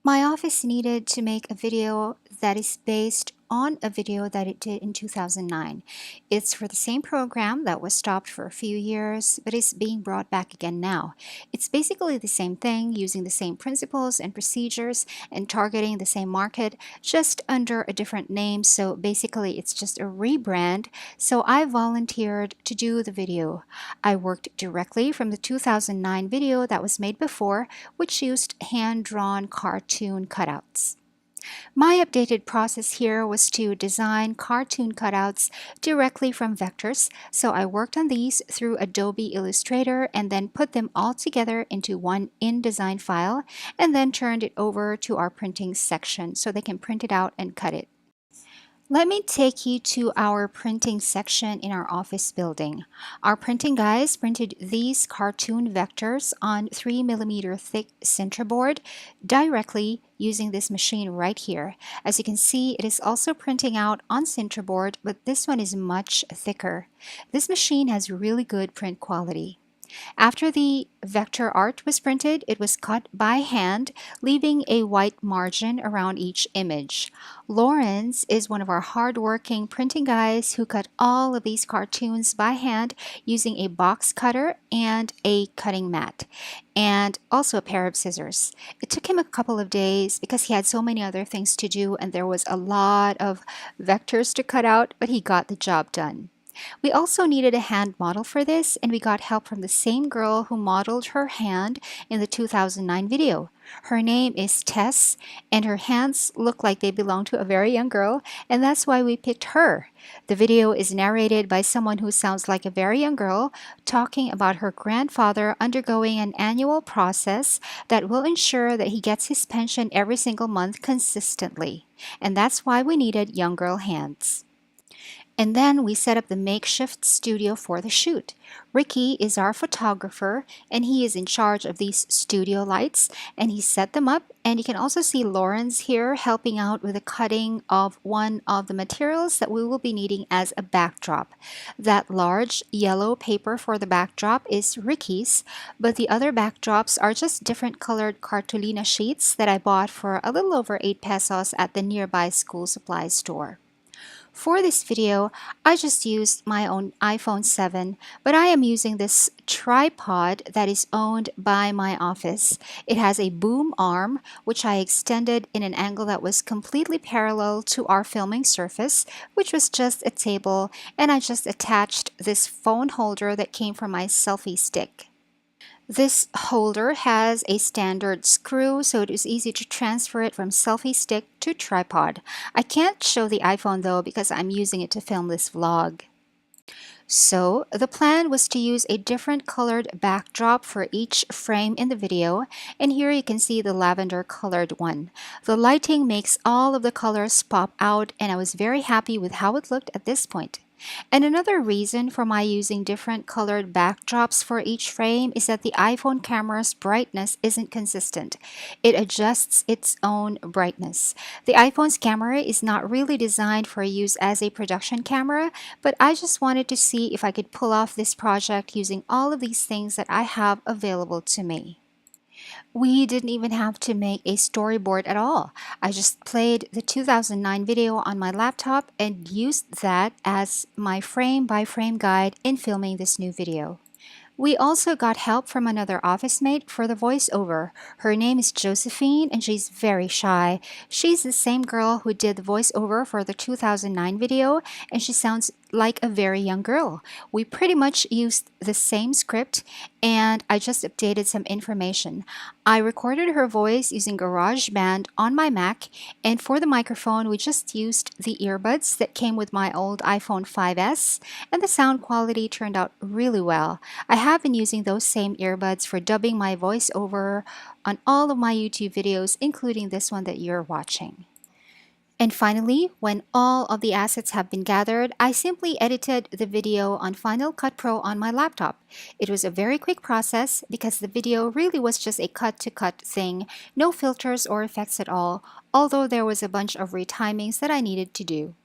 My office needed to make a video that is based on a video that it did in 2009. It's for the same program that was stopped for a few years, but is being brought back again now. It's basically the same thing, using the same principles and procedures and targeting the same market, just under a different name. So basically, it's just a rebrand. So I volunteered to do the video. I worked directly from the 2009 video that was made before, which used hand-drawn cartoon cutouts. My updated process here was to design cartoon cutouts directly from vectors, so I worked on these through Adobe Illustrator and then put them all together into one InDesign file and then turned it over to our printing section so they can print it out and cut it. Let me take you to our printing section in our office building. Our printing guys printed these cartoon vectors on 3mm thick Sintra board directly using this machine right here. As you can see, it is also printing out on Sintra board, but this one is much thicker. This machine has really good print quality. After the vector art was printed, it was cut by hand, leaving a white margin around each image. Lawrence is one of our hardworking printing guys who cut all of these cartoons by hand using a box cutter and a cutting mat, and also a pair of scissors. It took him a couple of days because he had so many other things to do and there was a lot of vectors to cut out, but he got the job done. We also needed a hand model for this, and we got help from the same girl who modeled her hand in the 2009 video. Her name is Tess, and her hands look like they belong to a very young girl, and that's why we picked her. The video is narrated by someone who sounds like a very young girl, talking about her grandfather undergoing an annual process that will ensure that he gets his pension every single month consistently. And that's why we needed young girl hands. And then we set up the makeshift studio for the shoot. Ricky is our photographer and he is in charge of these studio lights and he set them up, and you can also see Lawrence here helping out with the cutting of one of the materials that we will be needing as a backdrop. That large yellow paper for the backdrop is Ricky's, but the other backdrops are just different colored cartolina sheets that I bought for a little over 8 pesos at the nearby school supply store. For this video, I just used my own iPhone 7, but I am using this tripod that is owned by my office. It has a boom arm, which I extended in an angle that was completely parallel to our filming surface, which was just a table, and I just attached this phone holder that came from my selfie stick. This holder has a standard screw, so it is easy to transfer it from selfie stick to tripod. I can't show the iPhone though because I'm using it to film this vlog. So the plan was to use a different colored backdrop for each frame in the video, and here you can see the lavender colored one. The lighting makes all of the colors pop out, and I was very happy with how it looked at this point. And another reason for my using different colored backdrops for each frame is that the iPhone camera's brightness isn't consistent. It adjusts its own brightness. The iPhone's camera is not really designed for use as a production camera, but I just wanted to see if I could pull off this project using all of these things that I have available to me. We didn't even have to make a storyboard at all. I just played the 2009 video on my laptop and used that as my frame-by-frame guide in filming this new video. We also got help from another office mate for the voiceover. Her name is Josephine and she's very shy. She's the same girl who did the voiceover for the 2009 video, and she sounds like a very young girl. We pretty much used the same script and I just updated some information. I recorded her voice using GarageBand on my Mac, and for the microphone we just used the earbuds that came with my old iPhone 5S, and the sound quality turned out really well. I have been using those same earbuds for dubbing my voiceover on all of my YouTube videos, including this one that you're watching. And finally, when all of the assets have been gathered, I simply edited the video on Final Cut Pro on my laptop. It was a very quick process because the video really was just a cut-to-cut thing, no filters or effects at all, although there was a bunch of retimings that I needed to do.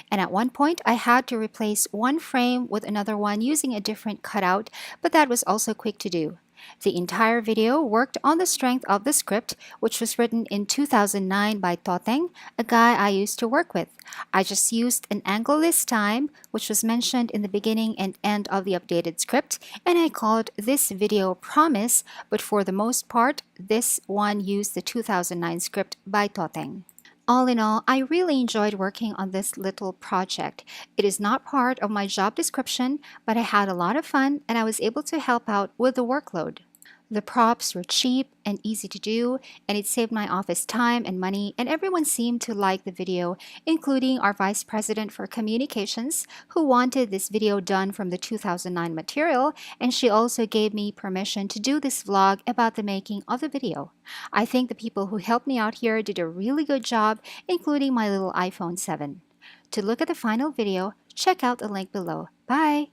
And at one point, I had to replace one frame with another one using a different cutout, but that was also quick to do. The entire video worked on the strength of the script, which was written in 2009 by Toteng, a guy I used to work with. I just used an angle this time, which was mentioned in the beginning and end of the updated script, and I called this video Promise, but for the most part, this one used the 2009 script by Toteng. All in all, I really enjoyed working on this little project. It is not part of my job description, but I had a lot of fun and I was able to help out with the workload. The props were cheap and easy to do, and it saved my office time and money, and everyone seemed to like the video, including our Vice President for Communications, who wanted this video done from the 2009 material, and she also gave me permission to do this vlog about the making of the video. I think the people who helped me out here did a really good job, including my little iPhone 7. To look at the final video, check out the link below. Bye!